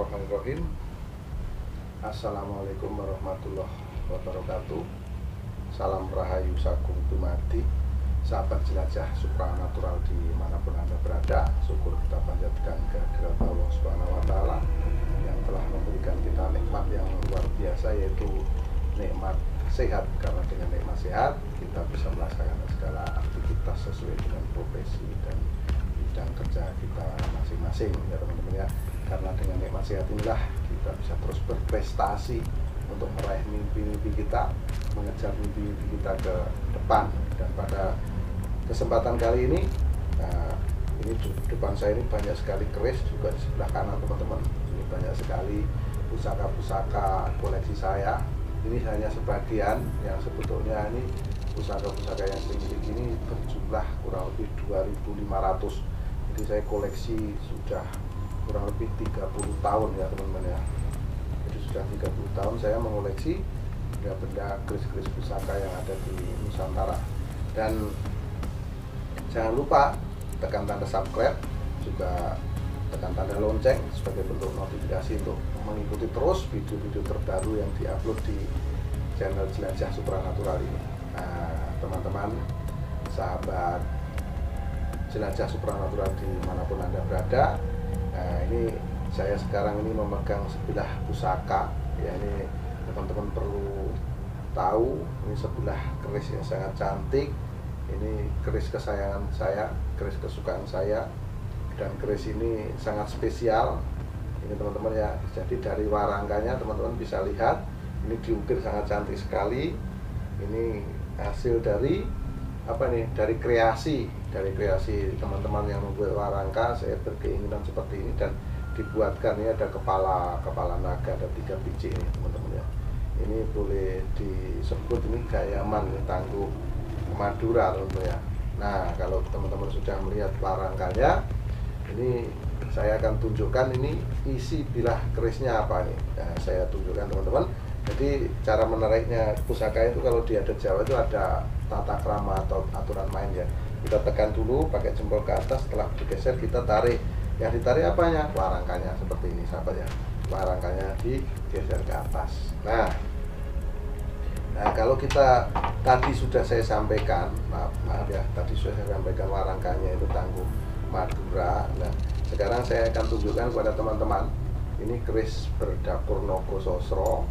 Bismillahirrahmanirrahim. Assalamualaikum warahmatullahi wabarakatuh. Salam rahayu sagung dumadi, sahabat jelajah supranatural dimanapun Anda berada. Syukur kita panjatkan kehadirat Allah Subhanahu wa Ta'ala yang telah memberikan kita nikmat yang luar biasa, yaitu nikmat sehat. Karena dengan nikmat sehat kita bisa melaksanakan segala aktivitas sesuai dengan profesi dan bidang kerja kita masing-masing, ya teman-teman ya. Karena dengan nikmat sehat inilah kita bisa terus berprestasi untuk meraih mimpi-mimpi kita, mengejar mimpi-mimpi kita ke depan. Dan pada kesempatan kali ini, ini di depan saya ini banyak sekali keris, juga di sebelah kanan teman-teman. Ini banyak sekali pusaka-pusaka koleksi saya. Ini hanya sebagian, yang sebetulnya ini pusaka-pusaka yang saya miliki ini berjumlah kurang lebih 2.500. Jadi saya koleksi sudah kurang lebih 30 tahun ya teman-teman ya. Jadi sudah 30 tahun saya mengoleksi benda-benda keris-keris pusaka yang ada di Nusantara. Dan jangan lupa tekan tanda subscribe, juga tekan tanda lonceng sebagai bentuk notifikasi untuk mengikuti terus video-video terbaru yang diupload di channel Jelajah Supranatural ini. Nah teman-teman, sahabat Jelajah Supranatural dimanapun Anda berada, nah ini saya sekarang ini memegang sebilah pusaka ya. Ini teman-teman perlu tahu, ini sebilah keris yang sangat cantik. Ini keris kesayangan saya, keris kesukaan saya, dan keris ini sangat spesial ini teman-teman ya. Jadi dari warangkanya teman-teman bisa lihat, ini diukir sangat cantik sekali. Ini hasil dari apa nih, dari kreasi teman-teman yang membuat warangka. Saya berkeinginan seperti ini dan dibuatkan. Ini ada kepala naga, ada 3 biji ini teman-teman ya. Ini boleh disebut ini Gayaman, ini tangguh Madura teman-teman ya. Nah kalau teman-teman sudah melihat warangkanya, ini saya akan tunjukkan ini isi bilah kerisnya apa nih. Nah, saya tunjukkan teman-teman. Jadi cara menariknya pusaka itu kalau di adat Jawa itu ada tata krama atau aturan main ya. Kita tekan dulu pakai jempol ke atas, setelah bergeser kita tarik. Yang ditarik apanya? Warangkanya, seperti ini sahabat ya. Warangkanya digeser ke atas. Nah kalau kita tadi sudah saya sampaikan, maaf ya, tadi sudah saya sampaikan warangkanya itu tangguh Madura. Nah sekarang saya akan tunjukkan kepada teman-teman. Ini keris berdapur Nogososro.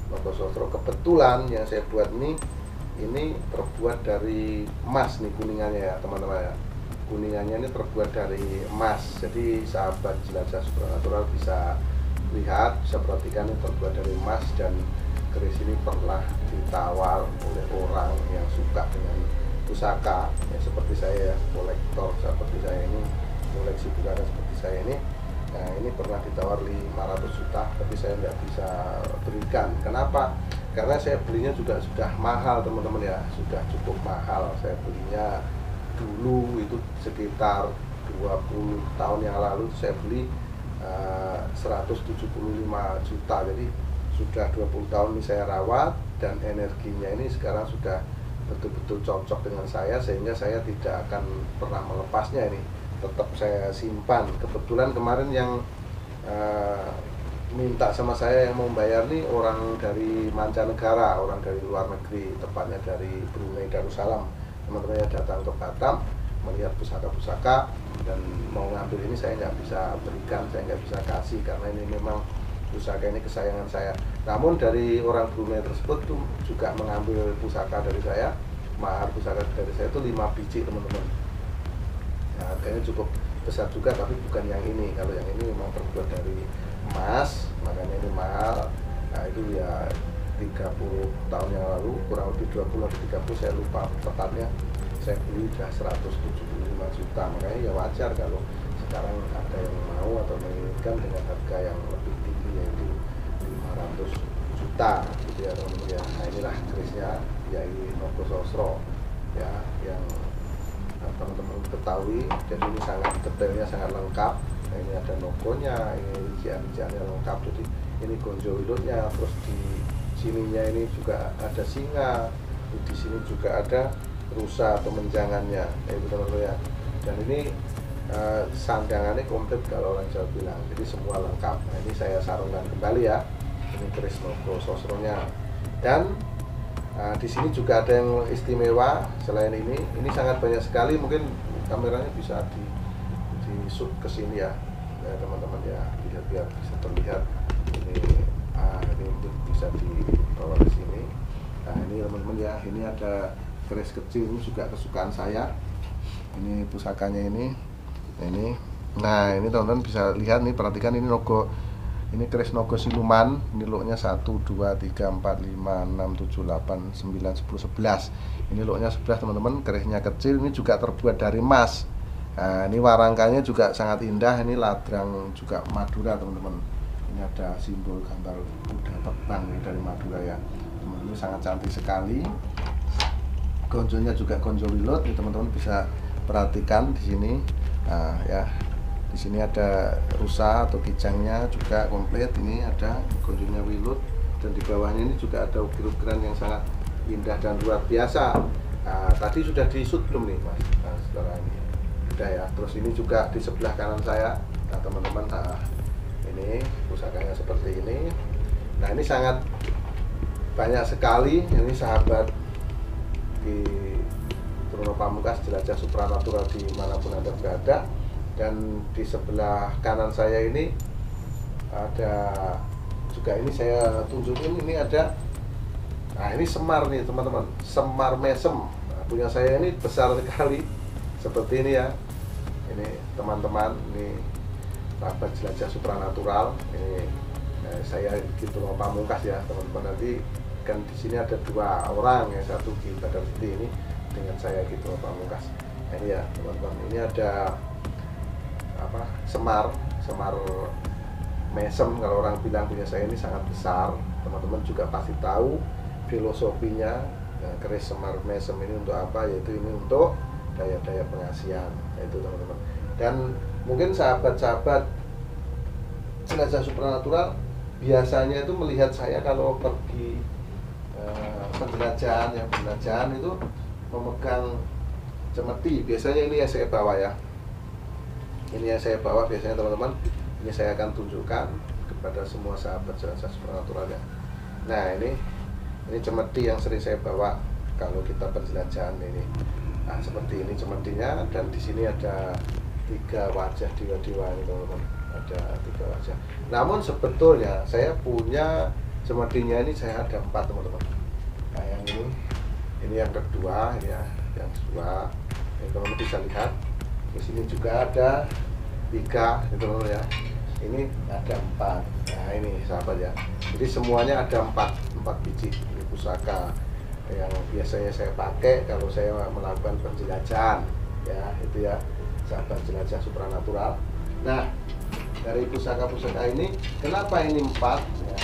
Kebetulan yang saya buat ini terbuat dari emas nih, kuningannya ya teman-teman ya. Kuningannya ini terbuat dari emas. Jadi sahabat Jelajah Supranatural bisa lihat, bisa perhatikan, ini terbuat dari emas. Dan keris ini pernah ditawar oleh orang yang suka dengan pusaka ya, seperti saya, kolektor seperti saya ini, koleksi pusaka seperti saya ini. Nah ini pernah ditawar 500 juta, tapi saya nggak bisa berikan. Kenapa? Karena saya belinya juga sudah mahal teman-teman ya, sudah cukup mahal. Saya belinya dulu itu sekitar 20 tahun yang lalu, saya beli 175 juta. Jadi sudah 20 tahun ini saya rawat, dan energinya ini sekarang sudah betul-betul cocok dengan saya, sehingga saya tidak akan pernah melepasnya. Ini tetap saya simpan. Kebetulan kemarin yang minta sama saya, yang mau bayar nih orang dari mancanegara, orang dari luar negeri, tepatnya dari Brunei Darussalam. Teman-teman yang datang ke Batam melihat pusaka-pusaka dan mau ngambil ini, saya nggak bisa berikan, saya nggak bisa kasih, karena ini memang pusaka ini kesayangan saya. Namun dari orang Brunei tersebut tuh juga mengambil pusaka dari saya. Mahar pusaka dari saya itu 5 biji teman-teman. Nah, harganya cukup besar juga, tapi bukan yang ini. Kalau yang ini memang terbuat dari emas, makanya ini mahal. Nah itu ya 30 tahun yang lalu, kurang lebih 20 atau 30, saya lupa tepatnya, saya beli sudah 175 juta. Makanya ya wajar kalau sekarang ada yang mau atau menginginkan dengan harga yang lebih tinggi, yaitu 500 juta gitu ya teman-teman ya. Nah inilah kerisnya, yaitu Nogososro ya, yang teman-teman ketahui. Jadi ini sangat detailnya, sangat lengkap. Nah, ini ada nogonya, ini rincian-rinciannya lengkap. Jadi ini gonjo wilutnya, terus di sininya ini juga ada singa, di sini juga ada rusa atau menjangannya, itu teman-teman ya. Dan ini sandangannya komplit kalau orang Jawa bilang, jadi semua lengkap. Nah, ini saya sarungkan kembali ya, ini keris logo Sosronya. Dan di sini juga ada yang istimewa selain ini sangat banyak sekali, mungkin kameranya bisa di shoot ke sini ya, teman-teman ya, biar bisa terlihat. Ini untuk bisa dibawa ke sini. Nah ini teman-teman ya, ini ada keris kecil, ini juga kesukaan saya. Ini pusakanya ini. Nah ini teman-teman bisa lihat nih, perhatikan ini logo. Ini keris Nogo Siluman. Ini lognya 1, 2, 3, 4, 5, 6, 7, 8, 9, 10, 11. Ini lognya 11 teman-teman. Kerisnya kecil, ini juga terbuat dari emas. Nah ini warangkanya juga sangat indah. Ini ladrang juga Madura teman-teman. Ini ada simbol gambar kuda terbang dari Madura ya teman-teman. Ini sangat cantik sekali. Gonjonya juga gonjo wilut. Ini teman-teman bisa perhatikan di sini. Nah ya, di sini ada rusa atau kijangnya juga komplit. Ini ada gonjonya wilut, dan di bawahnya ini juga ada ukir-ukiran yang sangat indah dan luar biasa. Nah, tadi sudah di-shoot belum nih Mas? Nah, setelah ini udah ya. Terus ini juga di sebelah kanan saya. Nah teman-teman, ini pusakanya seperti ini. Nah ini sangat banyak sekali. Ini sahabat di Truno Pamungkas, jelajah supranatural dimanapun Anda berada. Dan di sebelah kanan saya ini ada juga, ini saya tunjukin, ini ada, nah ini semar nih teman-teman, semar mesem. Nah, punya saya ini besar sekali seperti ini ya. Ini teman-teman, ini sahabat jelajah supranatural. Ini saya di Truno Pamungkas ya teman-teman. Nanti kan di sini ada 2 orang, yang satu di Badar Putih ini dengan saya di Truno Pamungkas. Nah, ini ya teman-teman, ini ada semar mesem. Kalau orang bilang punya saya ini sangat besar. Teman-teman juga pasti tahu filosofinya. Keris semar mesem ini untuk apa? Yaitu ini untuk daya-daya pengasihan, itu teman-teman. Dan mungkin sahabat-sahabat jelajah supranatural biasanya itu melihat saya kalau pergi penjelajahan itu memegang cemeti. Biasanya ini yang saya bawa ya. Ini yang saya bawa biasanya teman-teman. Ini saya akan tunjukkan kepada semua sahabat jelajah supranaturalnya. Nah ini cemeti yang sering saya bawa kalau kita penjelajahan ini. Nah seperti ini cemetinya, dan di sini ada 3 wajah dewa-dewa ini teman-teman. Ada 3 wajah. Namun sebetulnya saya punya cemetinya ini, saya ada 4 teman-teman. Nah yang ini yang kedua, ini ya, yang kedua. Ini teman-teman bisa lihat. Di sini juga ada 3 gitu loh ya. Ini ada 4. Nah ini sahabat ya. Jadi semuanya ada 4 biji. Ini pusaka yang biasanya saya pakai kalau saya melakukan penjelajahan ya, itu ya sahabat jelajah supranatural. Nah dari pusaka-pusaka ini, kenapa ini 4 ya?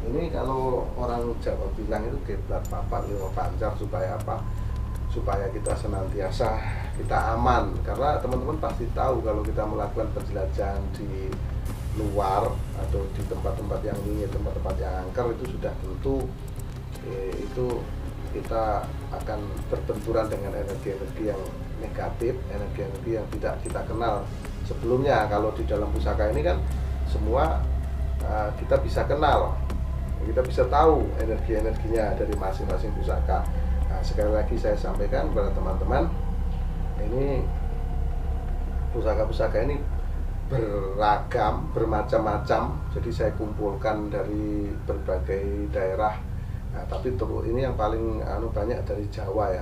Ini kalau orang Jawa bilang itu kiblat papat lima pancar, supaya apa? Supaya kita senantiasa kita aman. Karena teman-teman pasti tahu kalau kita melakukan penjelajahan di luar atau di tempat-tempat yang dingin, tempat-tempat yang angker, itu sudah tentu itu kita akan berbenturan dengan energi-energi yang negatif, energi-energi yang tidak kita kenal sebelumnya. Kalau di dalam pusaka ini kan semua kita bisa kenal, kita bisa tahu energi-energinya dari masing-masing pusaka. Nah, sekali lagi saya sampaikan kepada teman-teman, ini pusaka-pusaka ini beragam, bermacam-macam. Jadi saya kumpulkan dari berbagai daerah. Nah, tapi ini yang paling banyak dari Jawa ya.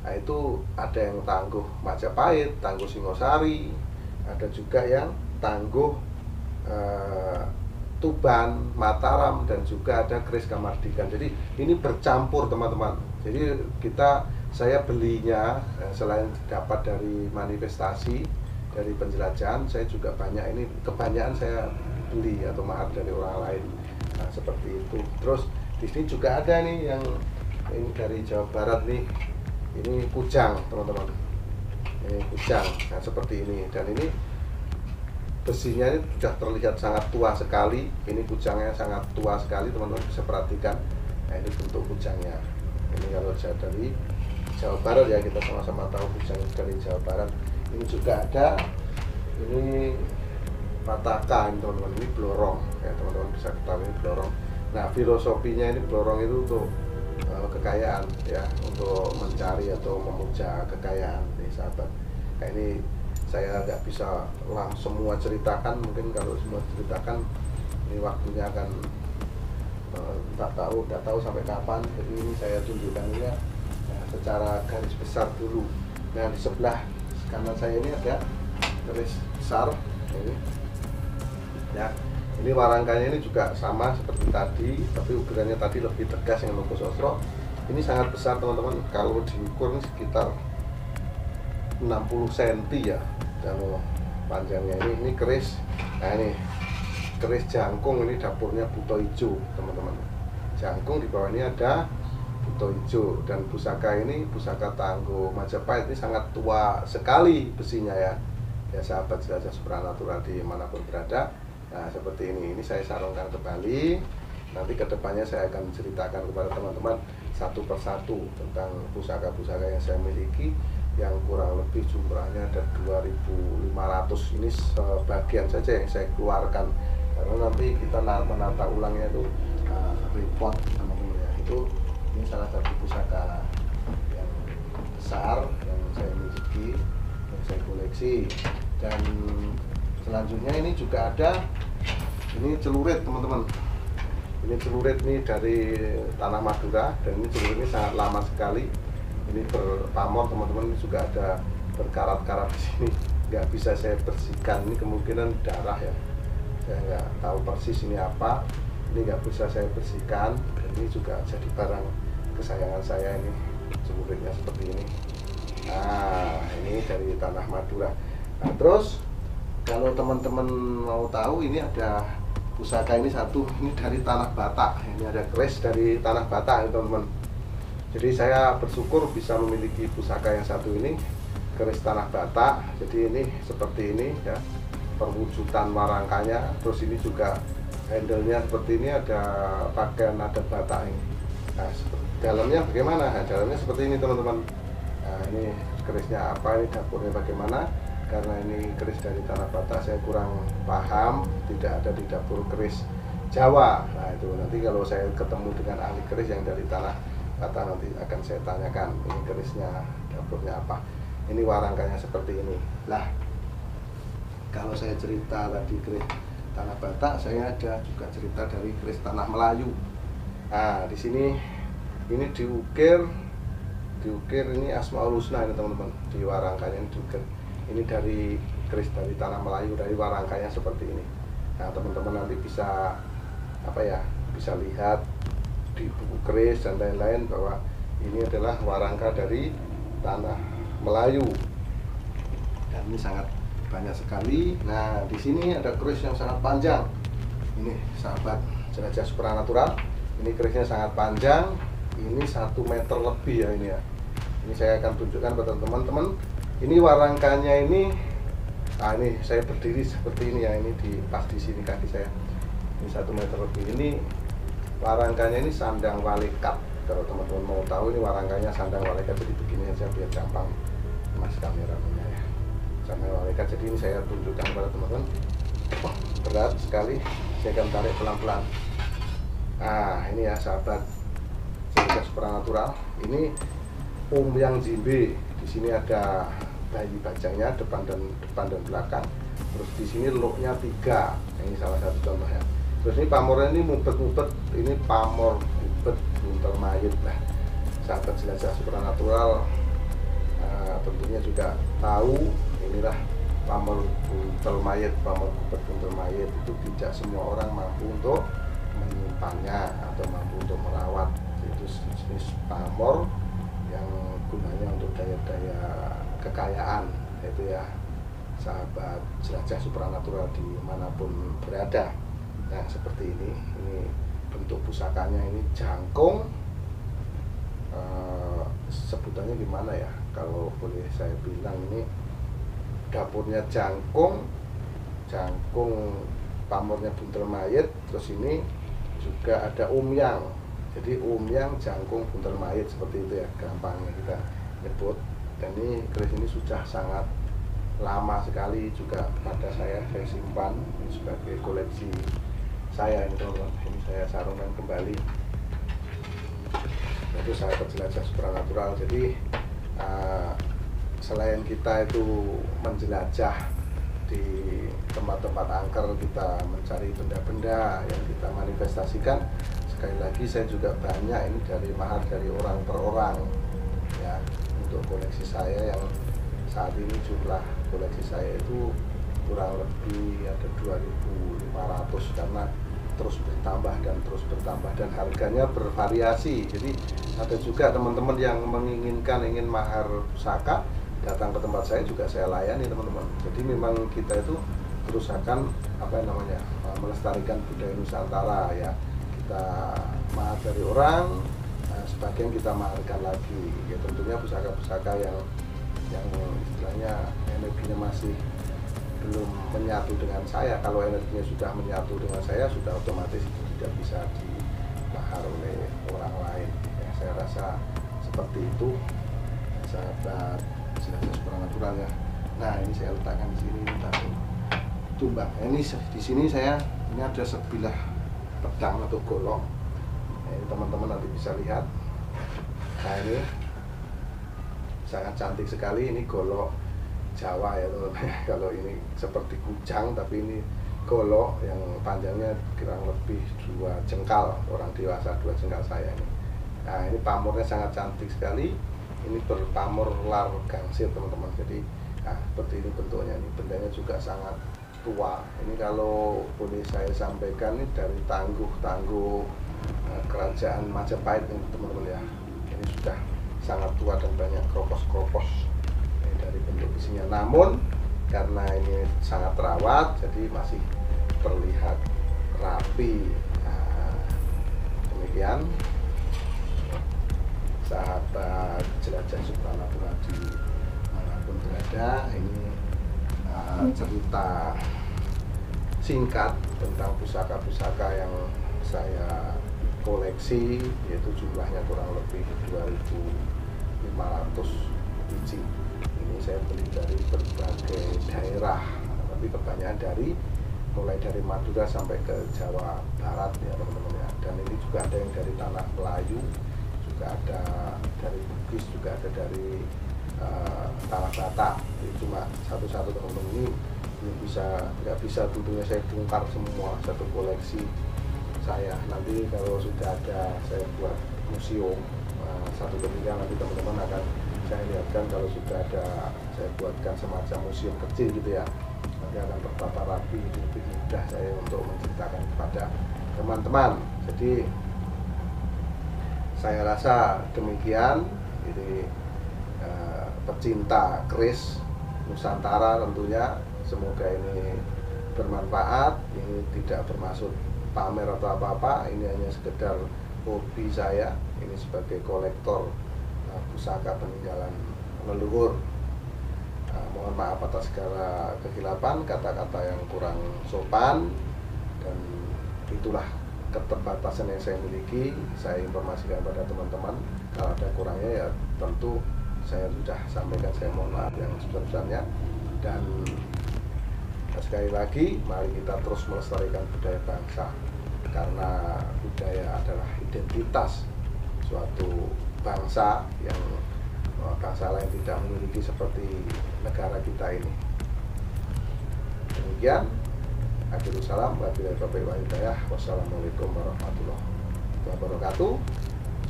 Nah, itu ada yang tangguh Majapahit, tangguh Singosari, ada juga yang tangguh Tuban, Mataram, dan juga ada keris Kamardikan. Jadi ini bercampur teman-teman. Jadi saya belinya selain dapat dari manifestasi, dari penjelajahan, saya juga banyak, ini kebanyakan saya beli atau mahar dari orang lain. Nah, seperti itu. Terus di sini juga ada nih yang ini dari Jawa Barat nih. Ini kujang teman-teman. Ini kujang. Nah, seperti ini. Dan ini besinya ini sudah terlihat sangat tua sekali. Ini kujangnya sangat tua sekali, teman-teman bisa perhatikan. Nah, ini bentuk kujangnya. Ini kalau dari Jawa Barat ya, kita sama-sama tahu kujang dari Jawa Barat. Ini juga ada Ini pataka ini teman-teman, ini blorong ya teman-teman bisa ketahui ini blorong. Nah filosofinya ini blorong itu untuk kekayaan ya, untuk mencari atau memuja kekayaan nih sahabat. Nah ini saya nggak bisa langsung semua ceritakan, mungkin kalau semua ceritakan ini waktunya akan nggak tahu sampai kapan. Jadi ini saya tunjukkan ini ya, secara garis besar dulu. Nah di sebelah kanan saya ini ada garis besar ini ya, ini warangkanya ini juga sama seperti tadi, tapi ukurannya tadi lebih tegas yang logo Sosro. Ini sangat besar teman-teman, kalau diukur ini sekitar 60 cm ya, dan panjangnya ini keris. Nah ini keris jangkung, ini dapurnya Buto Ijo teman-teman. Jangkung di bawah ini ada Buto Ijo, dan pusaka ini pusaka Tangguh Majapahit, ini sangat tua sekali besinya ya sahabat jelajah supranatural dimanapun berada. Nah seperti ini saya sarungkan kembali. Nanti kedepannya saya akan ceritakan kepada teman-teman satu persatu tentang pusaka-pusaka yang saya miliki, yang kurang lebih jumlahnya ada 2.500. Ini sebagian saja yang saya keluarkan, karena nanti kita menata ulangnya itu report teman-teman ya. Ini salah satu pusaka yang besar yang saya miliki, yang saya koleksi. Dan selanjutnya ini juga ada ini celurit teman-teman. Ini celurit ini dari tanah Madura, dan ini celurit ini sangat lama sekali. Ini berpamor teman-teman, ini juga ada berkarat-karat di sini, nggak bisa saya bersihkan. Ini kemungkinan darah ya, saya nggak tahu persis ini apa. Ini nggak bisa saya bersihkan. Dan ini juga jadi barang kesayangan saya, ini celuritnya seperti ini. Nah ini dari tanah Madura. Nah terus kalau teman-teman mau tahu, ini ada pusaka ini satu, ini dari tanah Batak. Ini ada keris dari tanah Batak ya teman-teman. Jadi saya bersyukur bisa memiliki pusaka yang satu ini, keris tanah Batak. Jadi ini seperti ini ya, perwujudan warangkanya. Terus ini juga handle-nya seperti ini, ada pakaian adat Batak ini. Nah dalamnya bagaimana? Nah, dalamnya seperti ini teman-teman. Nah ini kerisnya apa, ini dapurnya bagaimana. Karena ini keris dari tanah Batak, saya kurang paham, tidak ada di dapur keris Jawa. Nah itu nanti kalau saya ketemu dengan ahli keris yang dari tanah Batak, nanti akan saya tanyakan ini kerisnya dapurnya apa. Ini warangkanya seperti ini. Lah kalau saya cerita tadi keris tanah Batak, saya ada juga cerita dari keris tanah Melayu. Nah di sini ini diukir ini Asmaul Husna ini teman-teman, di warangkanya ini diukir. Ini dari keris dari tanah Melayu, dari warangkanya seperti ini. Nah teman-teman nanti bisa bisa lihat di buku keris dan lain-lain bahwa ini adalah warangka dari tanah Melayu, dan ini sangat banyak sekali. Nah di sini ada keris yang sangat panjang. Ini sahabat jelajah supranatural, ini kerisnya sangat panjang, ini 1 meter lebih ya ini ya. Ini saya akan tunjukkan pada teman-teman. Ini warangkanya ini, nah ini saya berdiri seperti ini ya, ini pas di sini kaki saya. Ini 1 meter lebih. Ini warangkanya ini sandang walekat. Kalau teman-teman mau tahu, ini warangkanya sandang walekat. Jadi begini aja biar gampang mas kameranya ya. Sandang walekat. Jadi ini saya tunjukkan kepada teman-teman. Wah, berat sekali. Saya akan tarik pelan-pelan. Nah ini ya sahabat jelajah supranatural. Ini Yang Jimbe. Di sini ada bayi bajangnya depan dan belakang. Terus di sini looknya 3. Ini salah satu contohnya. Terus ini pamornya ini mubet-mubet. Ini pamor mubet buntel mayit. Nah, sahabat jelajah supranatural tentunya juga tahu inilah pamor buntel mayit, pamor mubet buntel mayit. Itu tidak semua orang mampu untuk menyimpannya atau mampu untuk merawat. Itu jenis pamor yang gunanya untuk daya-daya kekayaan, itu ya sahabat jelajah supranatural dimanapun berada. Nah seperti ini bentuk pusakanya, ini jangkung. Sebutannya gimana ya kalau boleh saya bilang, ini dapurnya jangkung pamornya buntel mayit. Terus ini juga ada umyang. Jadi umyang, jangkung, buntel mayit, seperti itu ya gampangnya kita nyebut. Dan ini keris ini sudah sangat lama sekali juga pada saya simpan ini sebagai koleksi saya ini teman-teman. Ini saya sarungkan kembali, itu saya penjelajah supranatural. Jadi selain kita itu menjelajah di tempat-tempat angker, kita mencari benda-benda yang kita manifestasikan, sekali lagi saya juga banyak ini dari mahar dari orang per orang ya, untuk koleksi saya yang saat ini jumlah koleksi saya itu kurang lebih ada 2.500 karena terus bertambah dan harganya bervariasi. Jadi ada juga teman-teman yang menginginkan ingin mahar pusaka, datang ke tempat saya juga saya layani teman-teman. Jadi memang kita itu terus akan melestarikan budaya Nusantara ya. Kita mahar dari orang, sebagian kita maharkan lagi ya, tentunya pusaka-pusaka yang istilahnya energinya masih belum menyatu dengan saya. Kalau energinya sudah menyatu dengan saya, sudah otomatis itu tidak bisa dimahar oleh orang lain ya. Saya rasa seperti itu sahabat jelajah supranatural ya. Nah ini saya letakkan di sini tumbang. Ini di sini ini ada sebilah pedang atau golok. Ini teman-teman nanti bisa lihat. Nah ini sangat cantik sekali, ini golok Jawa ya teman-teman. Kalau ini seperti kujang, tapi ini golok yang panjangnya kurang lebih 2 jengkal, orang dewasa 2 jengkal saya ini. Nah ini pamornya sangat cantik sekali. Ini berpamor lar gangsir teman-teman. Jadi seperti ini bentuknya. Ini bendanya juga sangat tua. Ini kalau boleh saya sampaikan, ini dari tangguh kerajaan Majapahit ini teman-teman ya. Ini sudah sangat tua dan banyak kropos-kropos dari bentuk isinya. Namun karena ini sangat terawat, jadi masih terlihat rapi. Nah, demikian sahabat jelajah supranatural di manapun berada. Ini cerita singkat tentang pusaka-pusaka yang saya koleksi, yaitu jumlahnya kurang lebih 2.500 biji. Ini saya beli dari berbagai daerah, tapi kebanyakan mulai dari Madura sampai ke Jawa Barat ya teman-teman ya. Dan ini juga ada yang dari tanah Melayu, juga ada dari Bugis, juga ada dari tanah Batak. Jadi cuma satu-satu teman-teman, ini nggak bisa tentunya saya bongkar semua satu koleksi saya. Nanti kalau sudah ada saya buat museum satu ketika, nanti teman-teman akan saya lihatkan. Kalau sudah ada saya buatkan semacam museum kecil gitu ya, nanti akan tertata rapi, lebih mudah saya untuk menceritakan kepada teman-teman. Jadi saya rasa demikian. Ini pecinta keris Nusantara tentunya, semoga ini bermanfaat. Ini tidak bermaksud pamer atau apa-apa, ini hanya sekedar hobi saya. Ini sebagai kolektor pusaka peninggalan leluhur. Mohon maaf atas segala kehilapan, kata-kata yang kurang sopan, dan itulah keterbatasan yang saya miliki. Saya informasikan pada teman-teman, kalau ada kurangnya ya tentu saya sudah sampaikan, saya mohon maaf yang sebesar-besarnya. Dan sekali lagi, mari kita terus melestarikan budaya bangsa, karena budaya adalah identitas suatu bangsa yang bangsa lain tidak memiliki seperti negara kita ini. Demikian, akhirul salam, wabillahi taufiq wal hidayah. Wassalamualaikum warahmatullahi wabarakatuh.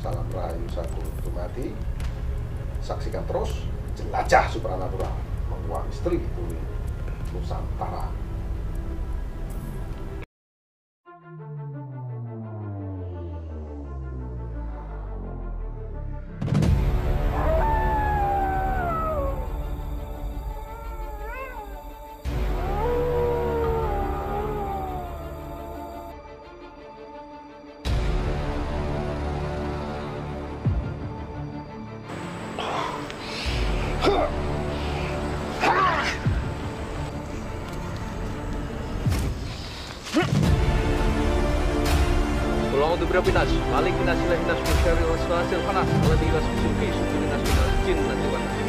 Salam rahayu sagung dumadi. Saksikan terus jelajah supranatural, menguak misteri bumi Nusantara. أعوذ برب الناس مالك الناس إله الناس من شر الوسواس الخناس الذي يوسوس في صدور الناس من الجنة والناس